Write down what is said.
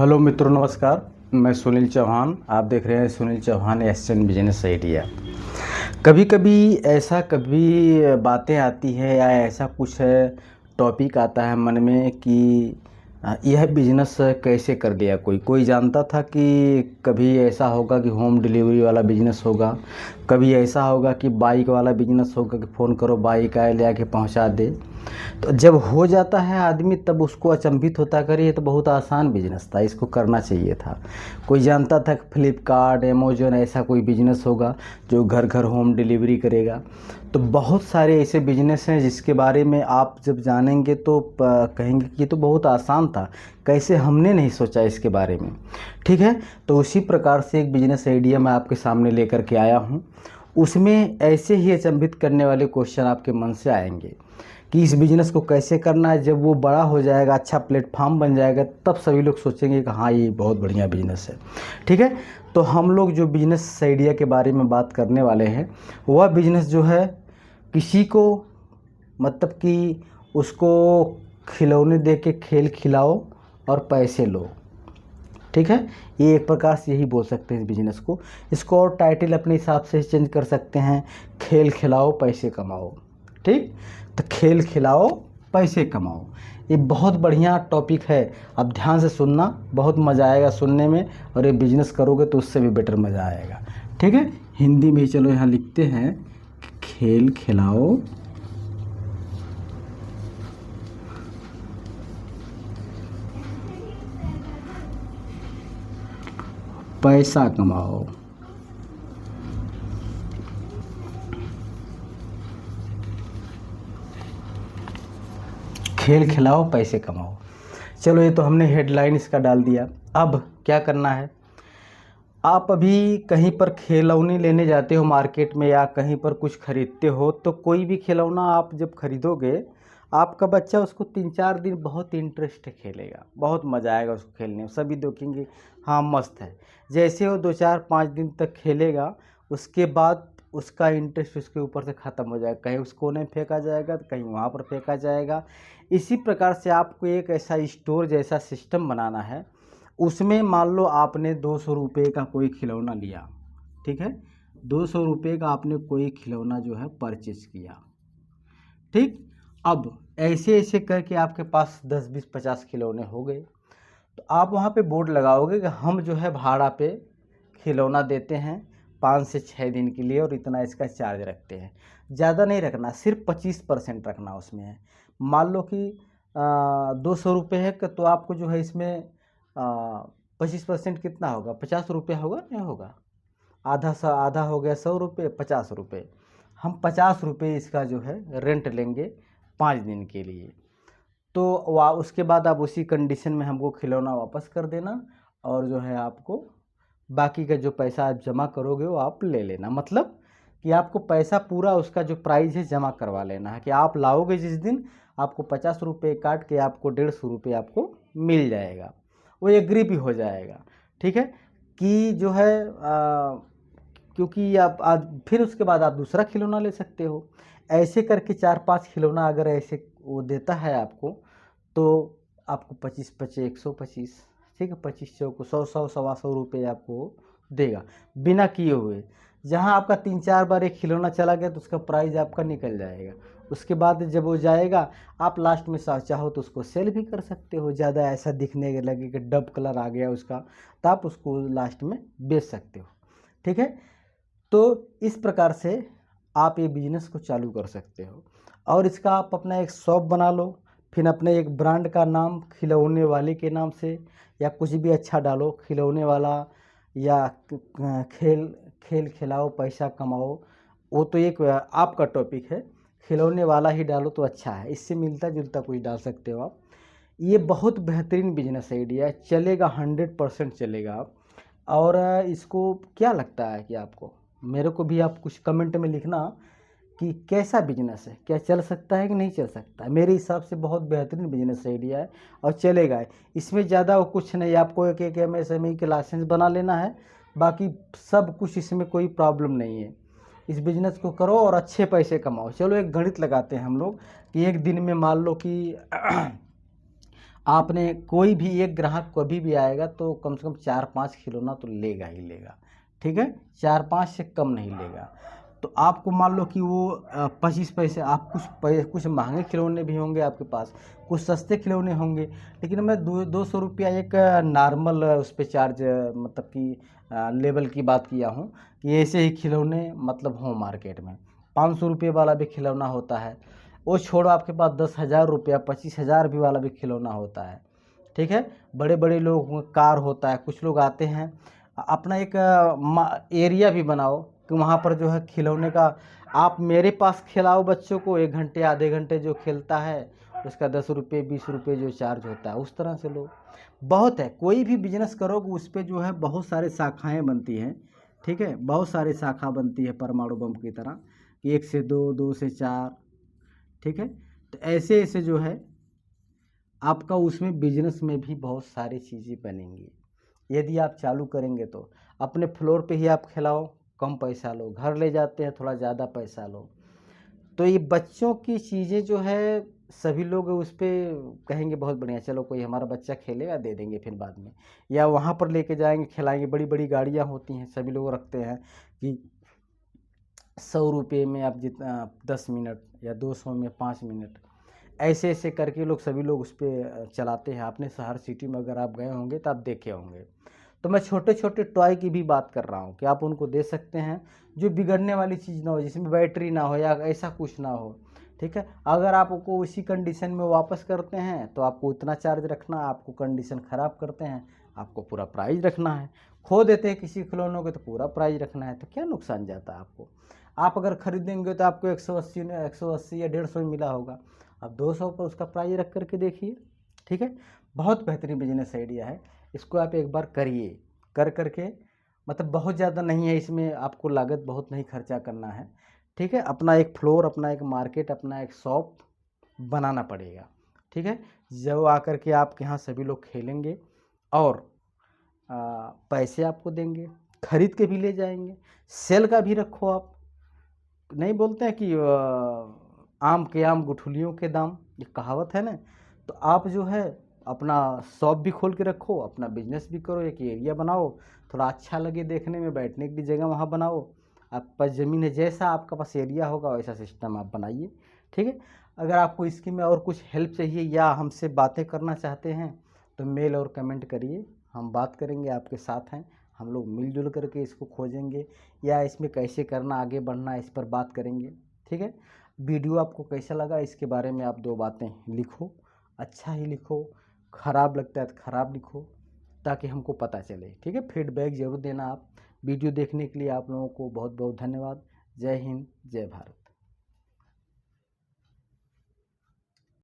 Hello मित्रों, नमस्कार। मैं सुनील चौहान, आप देख रहे हैं Sunil Chauhan SN business idea. कभी कभी ऐसा कभी बातें आती है या ऐसा कुछ टॉपिक आता है मन में कि यह बिजनेस कैसे कर लिया। कोई कोई जानता था कि कभी ऐसा होगा कि होम डिलीवरी वाला बिजनेस होगा, कभी ऐसा होगा कि बाइक वाला बिजनेस होगा कि फ़ोन करो बाइक आए ले आके पहुंचा दे। तो जब हो जाता है आदमी तब उसको अचंभित होता, करे ये तो बहुत आसान बिजनेस था, इसको करना चाहिए था। कोई जानता था कि फ्लिपकार्ट अमेजोन ऐसा कोई बिजनेस होगा जो घर घर होम डिलीवरी करेगा। तो बहुत सारे ऐसे बिजनेस हैं जिसके बारे में आप जब जानेंगे तो कहेंगे कि ये तो बहुत आसान था, कैसे हमने नहीं सोचा इसके बारे में। ठीक है, तो उसी प्रकार से एक बिजनेस आइडिया मैं आपके सामने लेकर के आया हूँ। उसमें ऐसे ही अचंभित करने वाले क्वेश्चन आपके मन से आएंगे कि इस बिज़नेस को कैसे करना है। जब वो बड़ा हो जाएगा, अच्छा प्लेटफॉर्म बन जाएगा, तब सभी लोग सोचेंगे कि हाँ ये बहुत बढ़िया बिजनेस है। ठीक है, तो हम लोग जो बिजनेस आइडिया के बारे में बात करने वाले हैं वह बिजनेस जो है किसी को मतलब कि उसको खिलौने दे के खेल खिलाओ और पैसे लो। ठीक है, ये एक प्रकार से यही बोल सकते हैं इस बिजनेस को। इसको और टाइटल अपने हिसाब से चेंज कर सकते हैं, खेल खिलाओ पैसे कमाओ। ठीक, तो खेल खिलाओ पैसे कमाओ, ये बहुत बढ़िया टॉपिक है। अब ध्यान से सुनना, बहुत मज़ा आएगा सुनने में, और ये बिजनेस करोगे तो उससे भी बेटर मज़ा आएगा। ठीक है, हिंदी में चलो यहाँ लिखते हैं, खेल खिलाओ पैसा कमाओ। खेल खिलाओ पैसे कमाओ। चलो, ये तो हमने हेडलाइन इसका डाल दिया। अब क्या करना है, आप अभी कहीं पर खिलौने लेने जाते हो मार्केट में या कहीं पर कुछ खरीदते हो, तो कोई भी खिलौना आप जब खरीदोगे, आपका बच्चा उसको 3-4 दिन बहुत इंटरेस्ट से खेलेगा, बहुत मज़ा आएगा उसको खेलने में। सभी देखेंगे हाँ मस्त है। जैसे वो 2-4-5 दिन तक खेलेगा, उसके बाद उसका इंटरेस्ट उसके ऊपर से ख़त्म हो जाएगा, कहीं उस कोने में फेंका जाएगा तो कहीं वहाँ पर फेंका जाएगा। इसी प्रकार से आपको एक ऐसा स्टोर जैसा सिस्टम बनाना है। उसमें मान लो आपने 200 रुपये का कोई खिलौना लिया। ठीक है, 200 रुपये का आपने कोई खिलौना जो है परचेज किया। ठीक, अब ऐसे ऐसे करके आपके पास 10-20-50 खिलौने हो गए। तो आप वहाँ पे बोर्ड लगाओगे कि हम जो है भाड़ा पे खिलौना देते हैं 5 से 6 दिन के लिए, और इतना इसका चार्ज रखते हैं। ज़्यादा नहीं रखना, सिर्फ 25% रखना उसमें है। मान लो कि 200 रुपये है तो आपको जो है इसमें 25% कितना होगा, 50 रुपये होगा, नहीं होगा, आधा सा आधा हो गया 100 रुपये, 50 रुपये। हम 50 रुपये इसका जो है रेंट लेंगे 5 दिन के लिए। तो उसके बाद आप उसी कंडीशन में हमको खिलौना वापस कर देना, और जो है आपको बाकी का जो पैसा आप जमा करोगे वो आप ले लेना। मतलब कि आपको पैसा पूरा उसका जो प्राइस है जमा करवा लेना है, कि आप लाओगे जिस दिन आपको 50 रुपये काट के आपको 150 रुपये आपको मिल जाएगा। वो एग्री भी हो जाएगा। ठीक है, कि जो है क्योंकि आप आज फिर उसके बाद आप दूसरा खिलौना ले सकते हो। ऐसे करके 4-5 खिलौना अगर ऐसे वो देता है आपको, तो आपको 25-25 125, ठीक है, 25 100 100 100 125 आपको देगा बिना किए हुए। जहां आपका 3-4 बार एक खिलौना चला गया तो उसका प्राइस आपका निकल जाएगा। उसके बाद जब वो जाएगा, आप लास्ट में चाहो तो उसको सेल भी कर सकते हो। ज़्यादा ऐसा दिखने लगे कि डब कलर आ गया उसका, तो आप उसको लास्ट में बेच सकते हो। ठीक है, तो इस प्रकार से आप ये बिजनेस को चालू कर सकते हो, और इसका आप अपना एक शॉप बना लो। फिर अपने एक ब्रांड का नाम खिलौने वाले के नाम से या कुछ भी अच्छा डालो, खिलौने वाला या खेल खेल खिलाओ पैसा कमाओ। वो तो एक आपका टॉपिक है, खिलौने वाला ही डालो तो अच्छा है। इससे मिलता जुलता कुछ डाल सकते हो आप। ये बहुत बेहतरीन बिजनेस आइडिया है, चलेगा, 100% चलेगा। और इसको क्या लगता है कि आपको, मेरे को भी आप कुछ कमेंट में लिखना कि कैसा बिजनेस है, क्या चल सकता है कि नहीं चल सकता है। मेरे हिसाब से बहुत बेहतरीन बिजनेस आइडिया है और चलेगा। इसमें ज़्यादा वो कुछ नहीं, आपको एक MSME के लाइसेंस बना लेना है, बाकी सब कुछ इसमें कोई प्रॉब्लम नहीं है। इस बिज़नेस को करो और अच्छे पैसे कमाओ। चलो एक गणित लगाते हैं हम लोग कि एक दिन में मान लो कि आपने कोई भी एक ग्राहक कभी भी आएगा तो कम से कम 4-5 खिलौना तो लेगा ही लेगा, ठीक है, 4-5 से कम नहीं लेगा। तो आपको मान लो कि वो 25 पैसे, आप कुछ महंगे खिलौने भी होंगे आपके पास, कुछ सस्ते खिलौने होंगे, लेकिन मैं 200 रुपया एक नॉर्मल उस पर चार्ज, मतलब कि लेवल की बात किया हूँ कि ऐसे ही खिलौने मतलब हों मार्केट में। 500 रुपये वाला भी खिलौना होता है, वो छोड़ो आपके पास 10,000 रुपया 25,000 भी वाला भी खिलौना होता है, ठीक है। बड़े बड़े लोग कार होता है, कुछ लोग आते हैं, अपना एक एरिया भी बनाओ कि वहाँ पर जो है खिलौने का, आप मेरे पास खिलाओ बच्चों को, 1 घंटे आधे घंटे जो खेलता है उसका 10 रुपये 20 रुपये जो चार्ज होता है, उस तरह से लो। बहुत है, कोई भी बिजनेस करोगे उस पर जो है बहुत सारे शाखाएँ बनती हैं, ठीक है, बहुत सारी शाखा बनती है परमाणु बम की तरह, कि 1 से 2, 2 से 4, ठीक है। तो ऐसे ऐसे जो है आपका उसमें बिजनेस में भी बहुत सारी चीज़ें बनेंगी। यदि आप चालू करेंगे तो अपने फ्लोर पे ही आप खिलाओ, कम पैसा लो, घर ले जाते हैं थोड़ा ज़्यादा पैसा लो। तो ये बच्चों की चीज़ें जो है सभी लोग उस पे कहेंगे बहुत बढ़िया, चलो कोई हमारा बच्चा खेलेगा दे देंगे फिर बाद में, या वहाँ पर लेके जाएंगे खिलाएंगे। बड़ी बड़ी गाड़ियाँ होती हैं, सभी लोग रखते हैं कि 100 रुपये में आप जितना 10 मिनट या 200 में 5 मिनट, ऐसे ऐसे करके लोग सभी लोग उस पर चलाते हैं। आपने शहर सिटी में अगर आप गए होंगे तो आप देखे होंगे। तो मैं छोटे छोटे टॉय की भी बात कर रहा हूँ कि आप उनको दे सकते हैं, जो बिगड़ने वाली चीज़ ना हो, जिसमें बैटरी ना हो या ऐसा कुछ ना हो, ठीक है। अगर आपको उसी कंडीशन में वापस करते हैं तो आपको उतना चार्ज रखना, आपको कंडीशन ख़राब करते हैं आपको पूरा प्राइस रखना है, खो देते हैं किसी खिलौनों के तो पूरा प्राइस रखना है, तो क्या नुकसान जाता है आपको। आप अगर खरीदेंगे तो आपको 180 या 150 में मिला होगा, अब 200 पर उसका प्राइस रख करके देखिए, ठीक है। बहुत बेहतरीन बिजनेस आइडिया है, इसको आप एक बार करिए, कर करके, मतलब बहुत ज़्यादा नहीं है इसमें, आपको लागत बहुत नहीं खर्चा करना है, ठीक है। अपना एक फ्लोर, अपना एक मार्केट, अपना एक शॉप बनाना पड़ेगा, ठीक है। जब आकर के आपके यहाँ सभी लोग खेलेंगे और पैसे आपको देंगे, खरीद के भी ले जाएंगे, सेल का भी रखो आप। नहीं बोलते हैं कि आम के आम गुठलियों के दाम, ये कहावत है ना। तो आप जो है अपना शॉप भी खोल के रखो, अपना बिजनेस भी करो, एक एरिया बनाओ, थोड़ा अच्छा लगे देखने में, बैठने की जगह वहाँ बनाओ। आपके पास ज़मीन है, जैसा आपका पास एरिया होगा वैसा सिस्टम आप बनाइए, ठीक है। अगर आपको इसकी में और कुछ हेल्प चाहिए या हमसे बातें करना चाहते हैं तो मेल और कमेंट करिए, हम बात करेंगे, आपके साथ हैं, हम लोग मिलजुल करके इसको खोजेंगे, या इसमें कैसे करना, आगे बढ़ना, इस पर बात करेंगे, ठीक है। वीडियो आपको कैसा लगा इसके बारे में आप 2 बातें लिखो, अच्छा ही लिखो, ख़राब लगता है तो ख़राब लिखो, ताकि हमको पता चले, ठीक है। फीडबैक ज़रूर देना आप। वीडियो देखने के लिए आप लोगों को बहुत बहुत धन्यवाद। जय हिंद, जय भारत।